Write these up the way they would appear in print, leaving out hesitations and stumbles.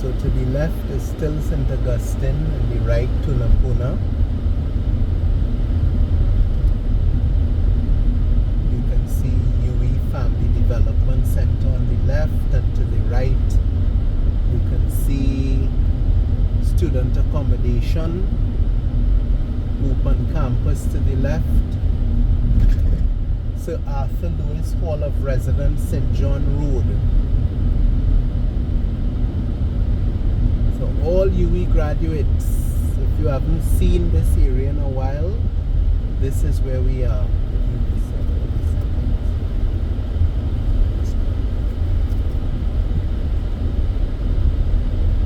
So to the left is still St. Augustine, and the right Tunapuna. You can see UE Family Development Center on the left, and to the right you can see student accommodation, open campus to the left. Sir Arthur Lewis Hall of Residence, St. John Road. So all UE graduates, if you haven't seen this area in a while, this is where we are.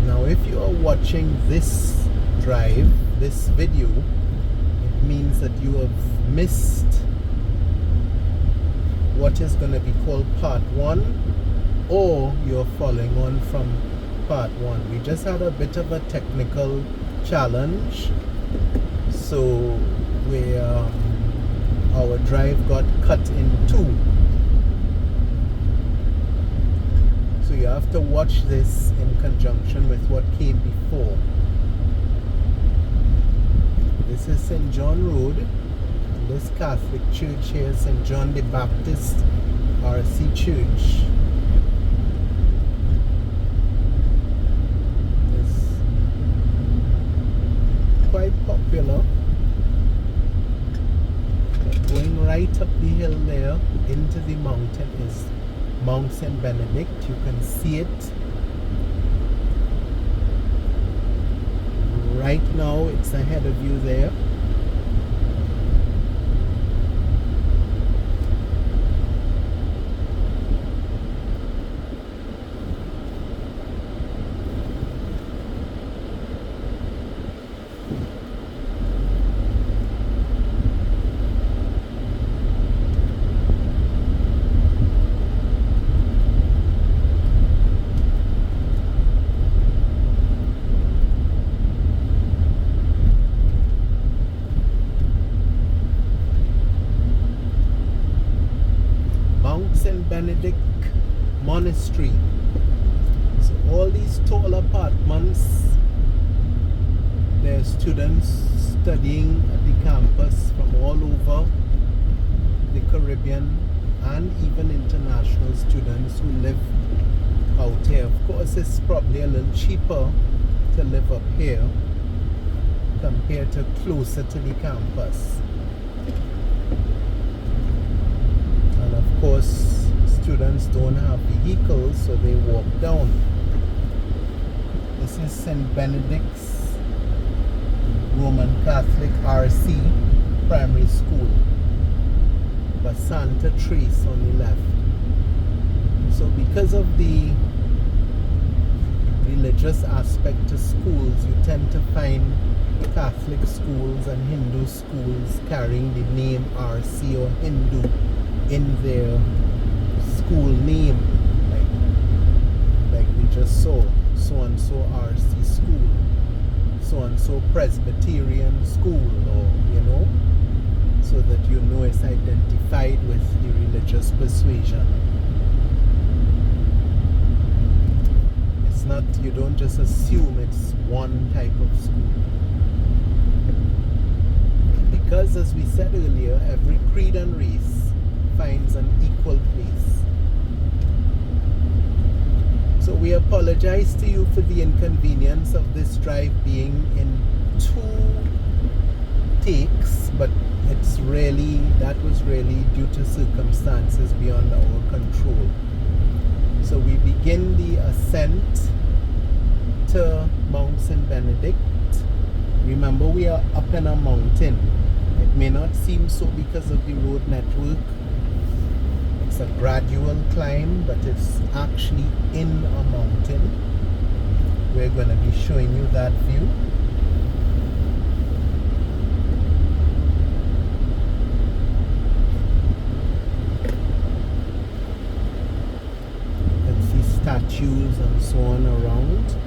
Now if you are watching this drive, this video, it means that you have missed what is going to be called part 1, or you're following on from part 1. We just had a bit of a technical challenge, so our drive got cut in 2. So you have to watch this in conjunction with what came before. This is St. John Road. This Catholic church here, St. John the Baptist RC Church. It's quite popular. But going right up the hill there into the mountain is Mount St. Benedict. You can see it. Right now it's ahead of you there. Benedict Monastery. So all these tall apartments, there are students studying at the campus from all over the Caribbean and even international students who live out here. Of course, it's probably a little cheaper to live up here compared to closer to the campus. And of course, students don't have vehicles, so they walk down. This is St. Benedict's Roman Catholic RC Primary School. Basanta Trace on the left. So because of the religious aspect to schools, you tend to find Catholic schools and Hindu schools carrying the name RC or Hindu in their school name, like we just saw, so and so RC school, so and so Presbyterian school, or so that you know it's identified with the religious persuasion. It's not, you don't just assume it's one type of school, because as we said earlier, every creed and race finds an equal place. So we apologize to you for the inconvenience of this drive being in 2 takes, but that was really due to circumstances beyond our control. So we begin the ascent to Mount St. Benedict. Remember, we are up in a mountain. It may not seem so because of the road network. It's a gradual climb, but it's actually in a mountain. We're going to be showing you that view. You can see statues and so on around.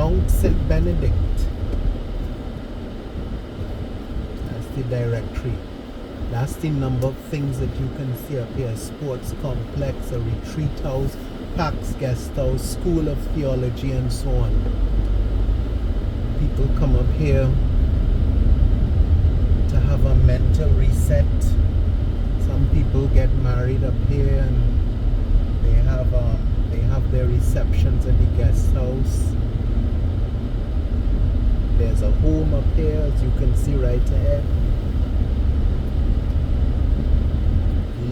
Mount St. Benedict. That's the directory. That's the number of things that you can see up here. Sports complex, a retreat house, Pax guest house, school of theology, and so on. People come up here to have a mental reset. Some people get married up here and they have their receptions at the guest house. There's a home up here, as you can see right ahead.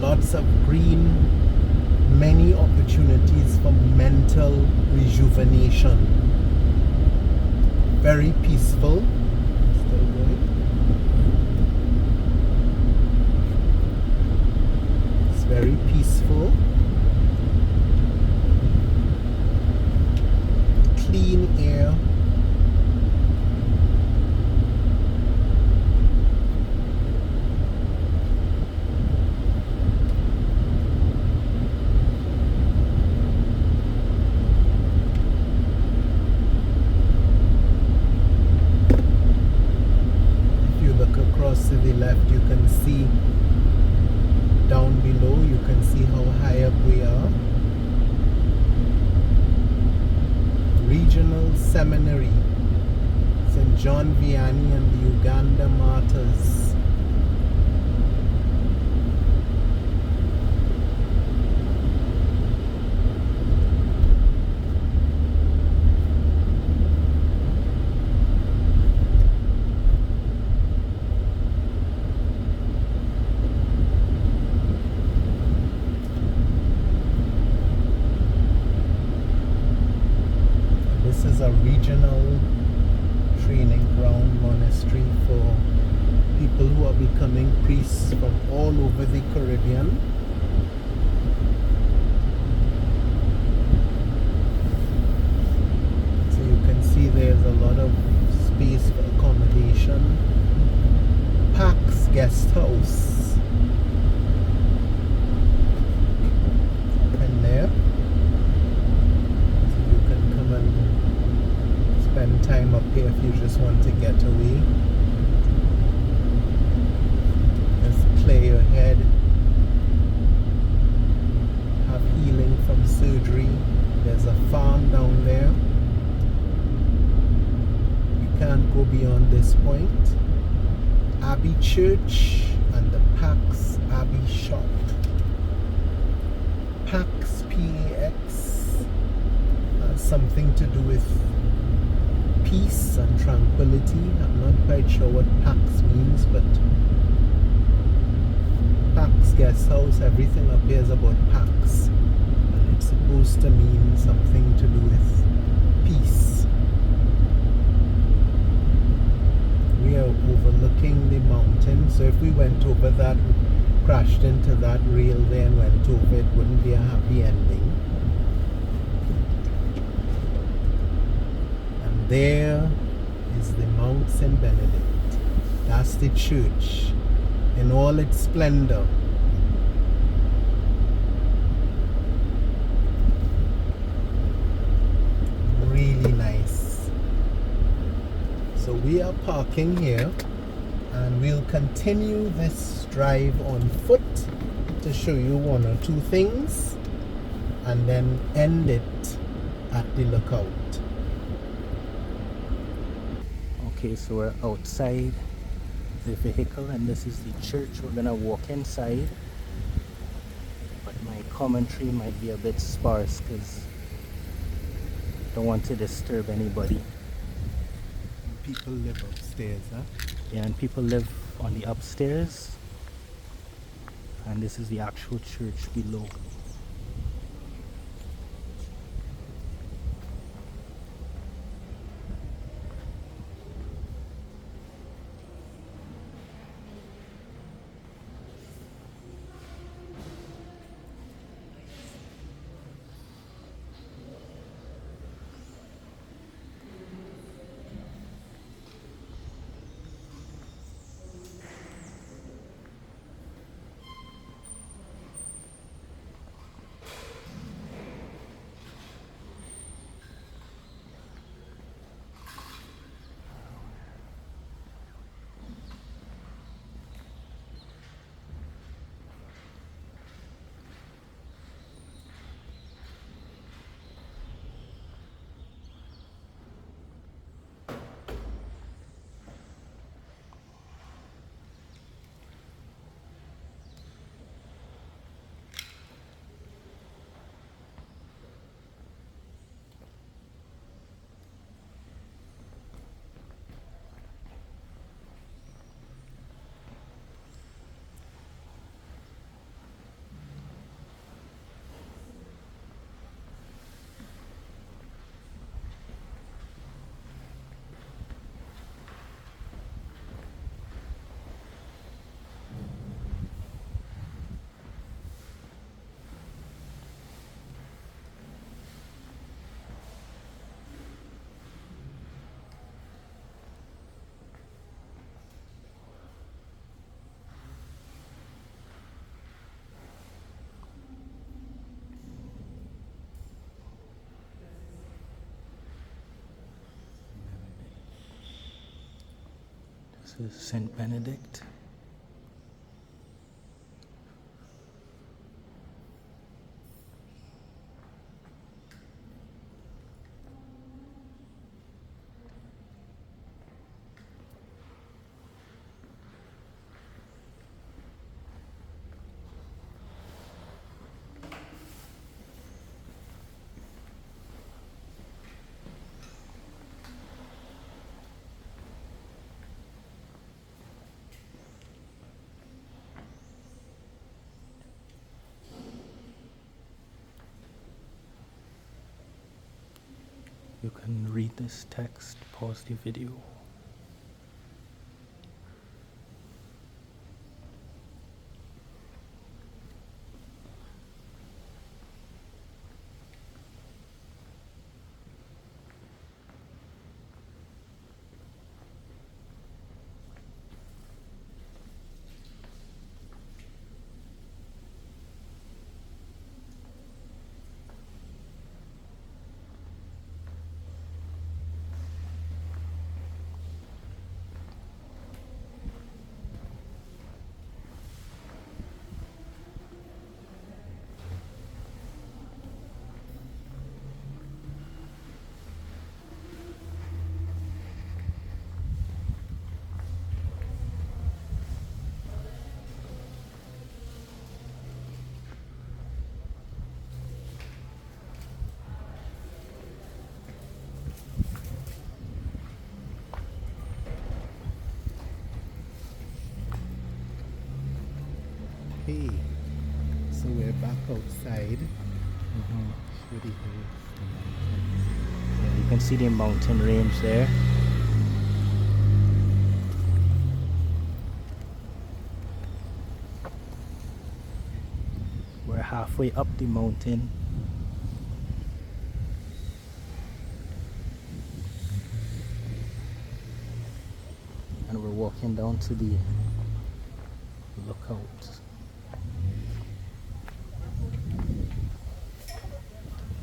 Lots of green, many opportunities for mental rejuvenation. Very peaceful. Still going. It's very peaceful. Clean air. To the left, you can see down below, you can see how high up we are. Regional Seminary, St. John Vianney and the Uganda Martyrs. This is a regional training ground monastery for people who are becoming priests from all over the Caribbean. So you can see there's a lot of space for accommodation. Pax guest house. And there. Spend time up here if you just want to get away. Just clear your head. Have healing from surgery. There's a farm down there. You can't go beyond this point. Abbey Church and the Pax Abbey shop. Pax, P-A-X, has something to do with peace and tranquility. I'm not quite sure what Pax means, but Pax guest house, everything up here is about Pax, and it's supposed to mean something to do with peace. We are overlooking the mountain, so if we went over that, crashed into that rail there and went over, it wouldn't be a happy ending. There is the Mount St. Benedict. That's the church in all its splendor. Really nice. So we are parking here and we'll continue this drive on foot to show you one or two things and then end it at the lookout. Okay, so we're outside the vehicle and this is the church. We're gonna walk inside, but my commentary might be a bit sparse because I don't want to disturb anybody. People live upstairs, huh? Yeah, and people live on the upstairs, and this is the actual church below. This is St. Benedict. You can read this text, pause the video. Hey, so we're back outside. Show the hills. Yeah, you can see the mountain range there. We're halfway up the mountain. And we're walking down to the lookout.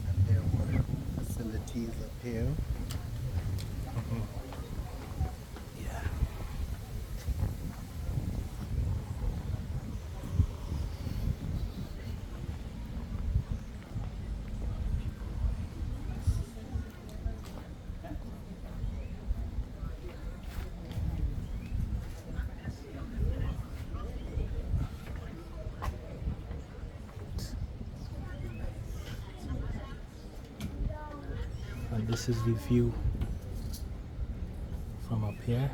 And there were facilities up here. Yeah. And this is the view from up here.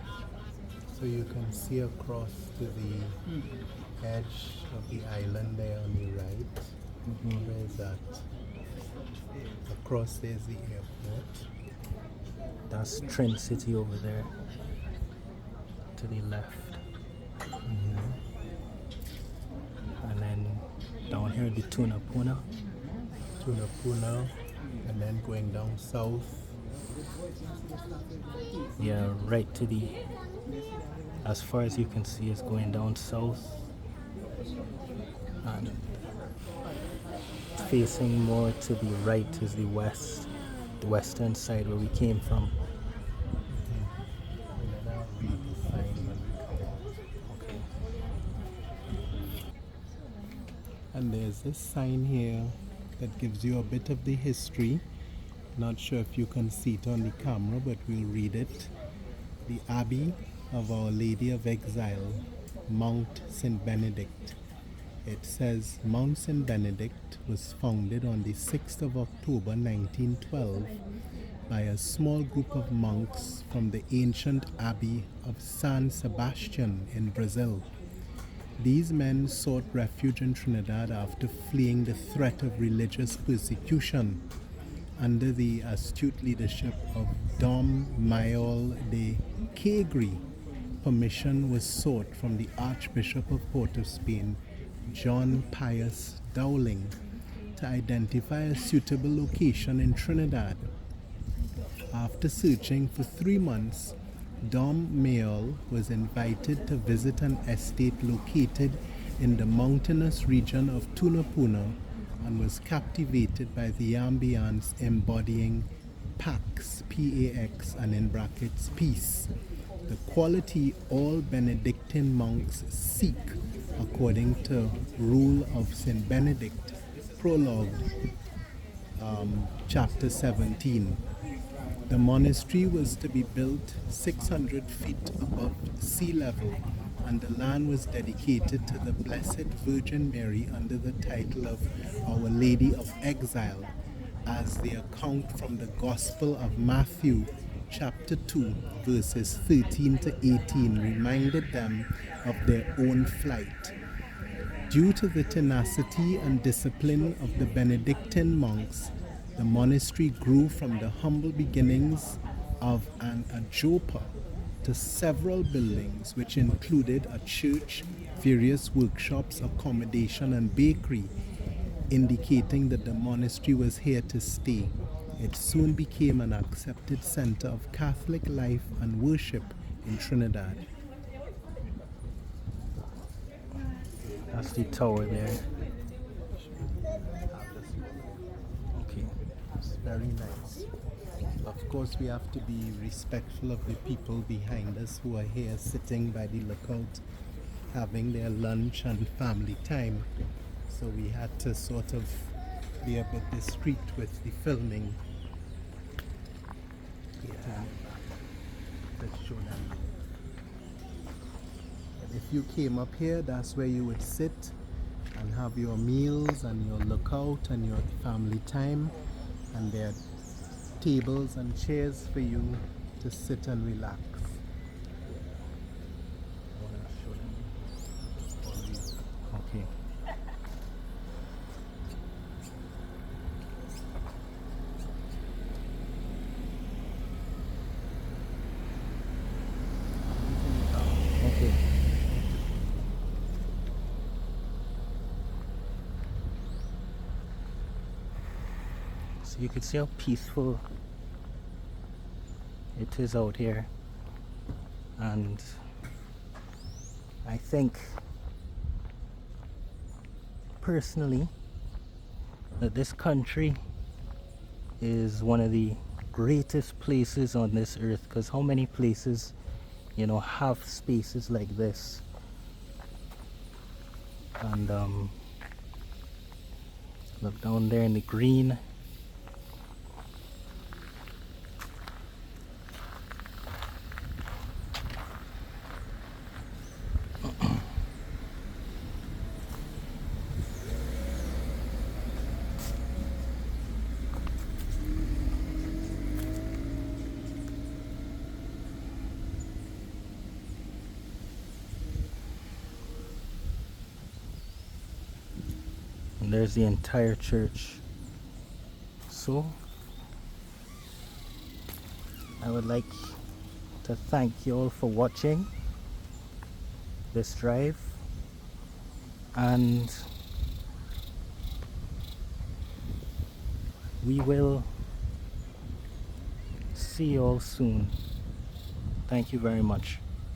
So you can see across to the edge of the island there on the right. Where is that? Across there's the airport. That's Trin City over there to the left. And then down here the Tunapuna. Tunapuna, and then going down south. Yeah, right to the, as far as you can see, it's going down south. And facing more to the right is the west, the western side where we came from. And then I'll read the sign when we come out. Okay. And there's this sign here that gives you a bit of the history. Not sure if you can see it on the camera, but we'll read it. The Abbey of Our Lady of Exile, Mount St. Benedict. It says Mount St. Benedict was founded on the 6th of October 1912 by a small group of monks from the ancient Abbey of San Sebastian in Brazil. These men sought refuge in Trinidad after fleeing the threat of religious persecution. Under the astute leadership of Dom Mayol de Cagri, permission was sought from the Archbishop of Port of Spain, John Pius Dowling, to identify a suitable location in Trinidad. After searching for 3 months, Dom Mayol was invited to visit an estate located in the mountainous region of Tunapuna and was captivated by the ambience embodying Pax, P-A-X, and in brackets, peace, the quality all Benedictine monks seek, according to Rule of St. Benedict, prologue, chapter 17. The monastery was to be built 600 feet above sea level, and the land was dedicated to the Blessed Virgin Mary under the title of Our Lady of Exile, as the account from the Gospel of Matthew, chapter 2, verses 13 to 18, reminded them of their own flight. Due to the tenacity and discipline of the Benedictine monks, the monastery grew from the humble beginnings of an ajopa to several buildings, which included a church, various workshops, accommodation, and bakery, indicating that the monastery was here to stay. It soon became an accepted center of Catholic life and worship in Trinidad. That's the tower there. Okay. It's very nice. Of course, we have to be respectful of the people behind us who are here sitting by the lookout, having their lunch and family time. So we had to sort of be a bit discreet with the filming. Yeah. Let's show them. If you came up here, that's where you would sit and have your meals and your lookout and your family time, and there are tables and chairs for you to sit and relax. Okay. Okay. So you can see how peaceful it is out here, and I think personally that this country is one of the greatest places on this earth, because how many places, you know, have spaces like this? And look down there in the green. And there's the entire church. So I would like to thank you all for watching this drive, and we will see you all soon. Thank you very much.